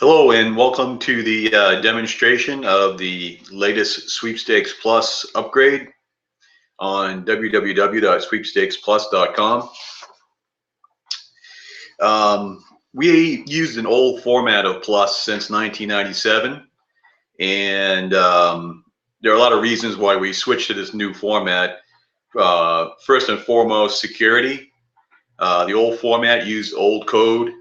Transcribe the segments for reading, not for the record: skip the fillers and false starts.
Hello and welcome to the demonstration of the latest Sweepstakes Plus upgrade on www.sweepstakesplus.com. We used an old format of Plus since 1997, and there are a lot of reasons why we switched to this new format. First and foremost, security. The old format used old code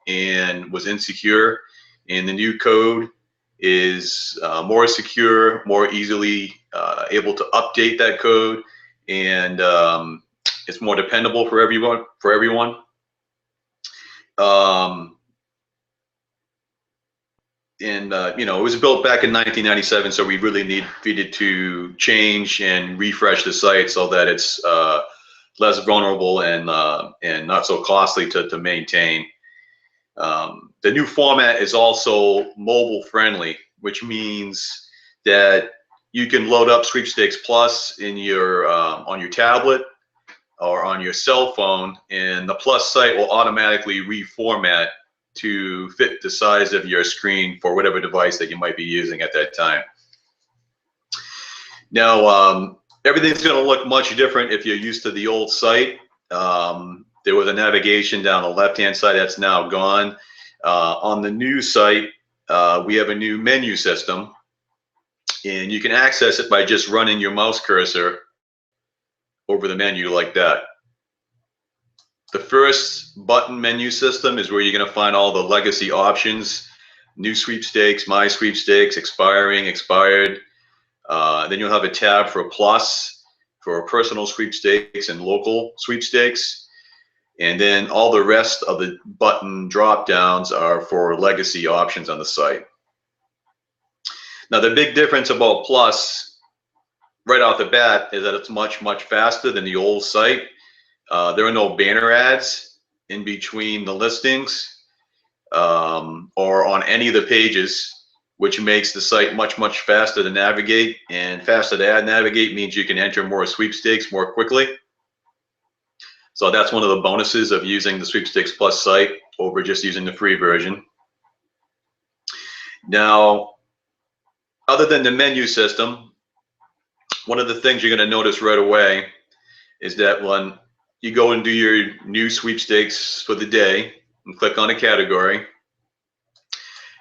and was insecure. And the new code is more secure, more easily able to update that code, and it's more dependable for everyone. It was built back in 1997, so we really needed to change and refresh the site so that it's less vulnerable and not so costly to maintain. The new format is also mobile friendly, which means that you can load up Sweepstakes Plus in your on your tablet or on your cell phone, and the Plus site will automatically reformat to fit the size of your screen for whatever device that you might be using at that time. Now, everything's going to look much different if you're used to the old site. There was a navigation down the left-hand side that's now gone. On the new site, we have a new menu system, and you can access it by just running your mouse cursor over the menu like that. The first button menu system is where you're going to find all the legacy options: new sweepstakes, my sweepstakes, expiring, expired. Then you'll have a tab for Plus for personal sweepstakes and local sweepstakes. And then all the rest of the button drop downs are for legacy options on the site. Now, the big difference about Plus right off the bat is that it's much, much faster than the old site. There are no banner ads in between the listings or on any of the pages, which makes the site much, much faster to navigate. And faster to navigate means you can enter more sweepstakes more quickly. So that's one of the bonuses of using the Sweepstakes Plus site over just using the free version. Now, other than the menu system, one of the things you're going to notice right away is that when you go and do your new sweepstakes for the day and click on a category,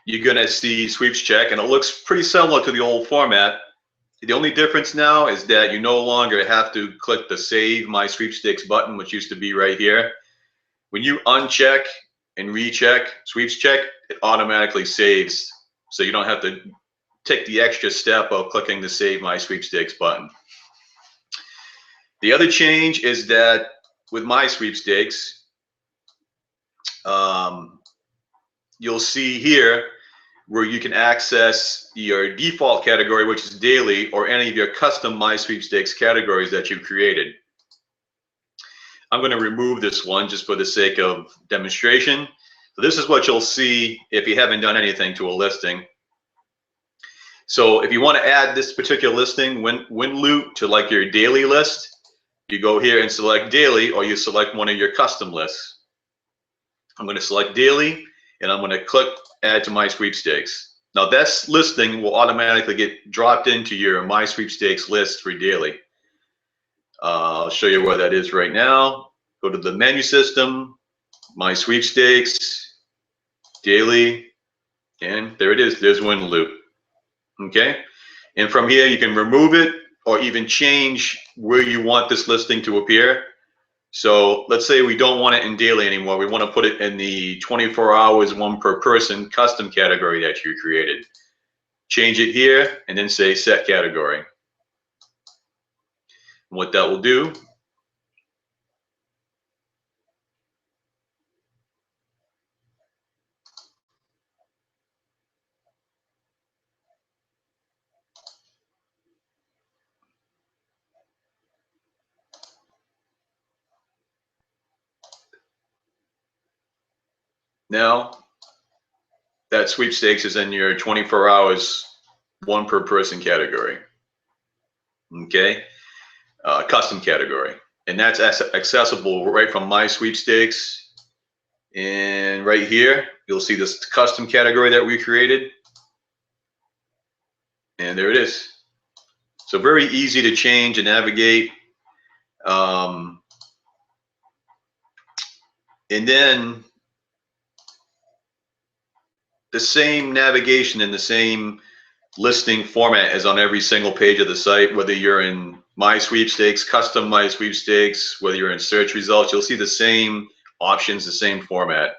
you're going to see Sweeps Check, and it looks pretty similar to the old format. The only difference now is that you no longer have to click the Save My Sweepstakes button, which used to be right here. When you uncheck and recheck Sweeps Check, it automatically saves, so you don't have to take the extra step of clicking the Save My Sweepstakes button. The other change is that with My Sweepstakes, you'll see here where you can access your default category, which is daily, or any of your custom My Sweepstakes categories that you've created. I'm going to remove this one just for the sake of demonstration. So this is what you'll see if you haven't done anything to a listing. So if you want to add this particular listing, win loot, to like your daily list, you go here and select daily, or you select one of your custom lists. I'm going to select daily, and I'm going to click add to My Sweepstakes. Now this listing will automatically get dropped into your My Sweepstakes list for daily. I'll show you where that is right now. Go to the menu system, My Sweepstakes, daily, and there it is. There's win loot. Okay, and from here you can remove it or even change where you want this listing to appear. So let's say we don't want it in daily anymore. We want to put it in the 24 hours, one per person custom category that you created. Change it here and then say set category. And what that will do, now that sweepstakes is in your 24 hours, one per person category. Okay, custom category, and that's accessible right from My Sweepstakes And right here, you'll see this custom category that we created. And there it is. So very easy to change and navigate. And then the same navigation and the same listing format as on every single page of the site, whether you're in My Sweepstakes, Custom My Sweepstakes, whether you're in search results, you'll see the same options, the same format.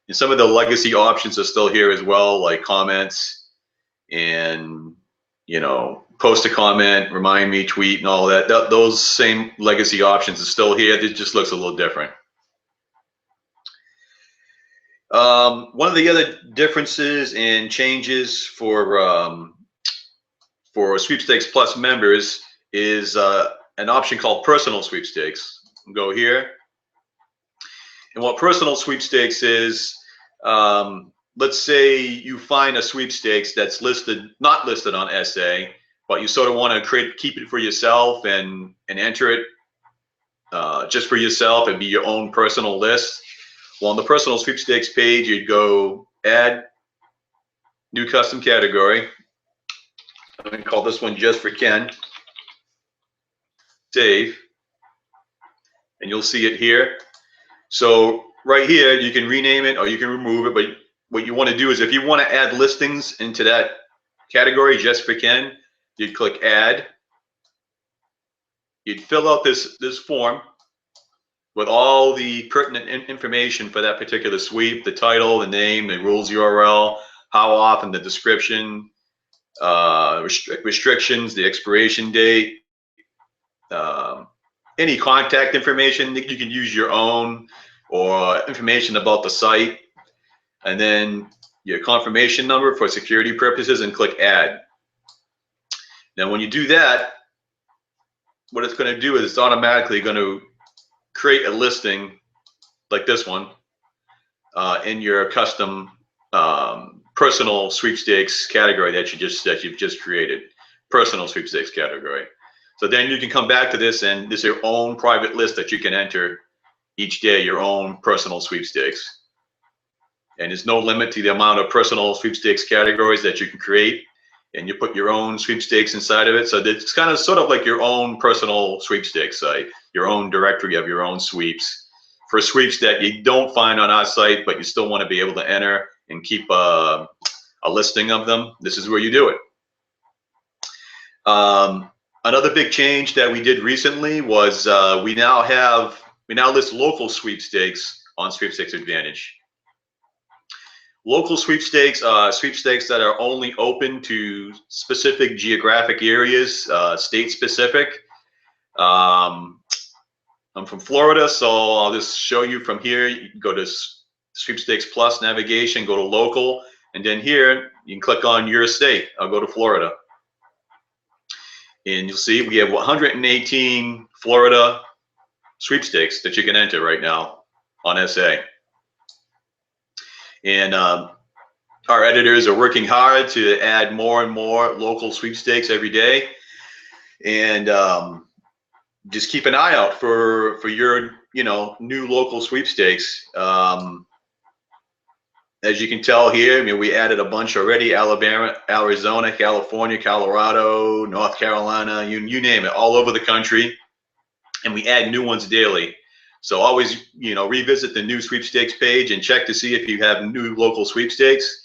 And some of the legacy options are still here as well, like comments and, you know, post a comment, remind me, tweet, and all that. Those same legacy options are still here. It just looks a little different. One of the other differences and changes for Sweepstakes Plus members is an option called Personal Sweepstakes. Go here. And what Personal Sweepstakes is, let's say you find a sweepstakes that's not listed on SA, but you sort of want to keep it for yourself and enter it just for yourself and be your own personal list. Well, on the Personal Sweepstakes page, you'd go add new custom category. I'm going to call this one Just for Ken. Save. And you'll see it here. So right here, you can rename it or you can remove it. But what you want to do is if you want to add listings into that category, Just for Ken, you'd click Add. You'd fill out this form with all the pertinent information for that particular sweep, the title, the name, the rules URL, how often, the description, restrictions, the expiration date, any contact information. You can use your own or information about the site, and then your confirmation number for security purposes, and click Add. Now when you do that, what it's going to do is it's automatically going to create a listing like this one in your custom personal sweepstakes category that you've just created, personal sweepstakes category. So then you can come back to this, and this is your own private list that you can enter each day, your own personal sweepstakes. And there's no limit to the amount of personal sweepstakes categories that you can create, and you put your own sweepstakes inside of it. So it's kind of sort of like your own personal sweepstakes site, your own directory of your own sweeps. For sweeps that you don't find on our site, but you still want to be able to enter and keep a listing of them, this is where you do it. Another big change that we did recently was we now list local sweepstakes on Sweepstakes Advantage. Local sweepstakes are sweepstakes that are only open to specific geographic areas, state specific. I'm from Florida, so I'll just show you from here. You can go to Sweepstakes Plus navigation, go to local, and then here you can click on your state. I'll go to Florida. And you'll see we have 118 Florida sweepstakes that you can enter right now on SA. And our editors are working hard to add more and more local sweepstakes every day. And just keep an eye out for your new local sweepstakes. As you can tell here, I mean, we added a bunch already: Alabama, Arizona, California, Colorado, North Carolina, you name it, all over the country. And we add new ones daily. So always, revisit the new sweepstakes page and check to see if you have new local sweepstakes.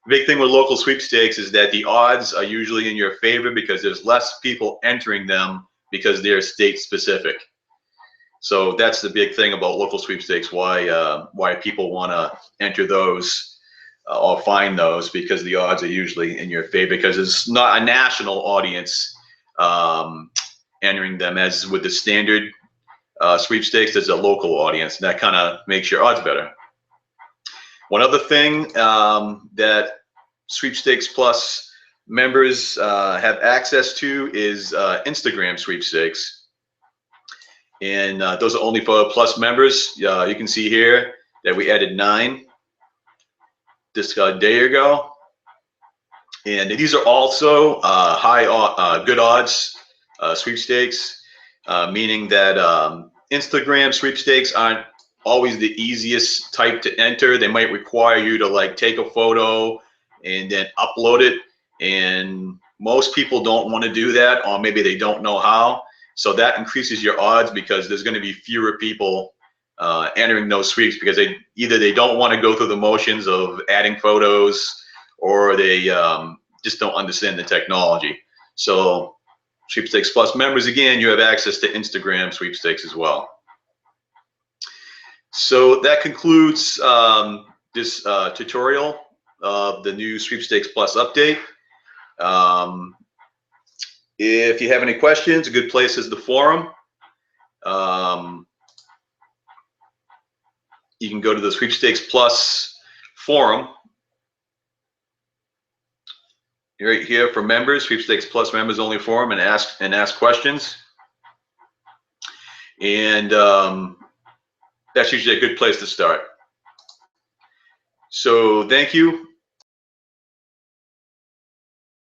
The big thing with local sweepstakes is that the odds are usually in your favor because there's less people entering them because they're state specific. So that's the big thing about local sweepstakes, why people want to enter those or find those, because the odds are usually in your favor, because it's not a national audience entering them as with the standard sweepstakes. There's a local audience, and that kind of makes your odds better. One other thing that Sweepstakes Plus members have access to is Instagram sweepstakes. And those are only for Plus members. You can see here that we added 9 this day ago. And these are also good odds sweepstakes, meaning that Instagram sweepstakes aren't always the easiest type to enter. They might require you to like take a photo and then upload it, and most people don't want to do that, or maybe they don't know how. So that increases your odds because there's going to be fewer people entering those sweeps because they don't want to go through the motions of adding photos, or they just don't understand the technology. So Sweepstakes Plus members, again, you have access to Instagram sweepstakes as well. So that concludes this tutorial of the new Sweepstakes Plus update. If you have any questions, a good place is the forum. You can go to the Sweepstakes Plus forum right here for members, Sweepstakes Plus members only forum, and ask questions. And that's usually a good place to start. So thank you.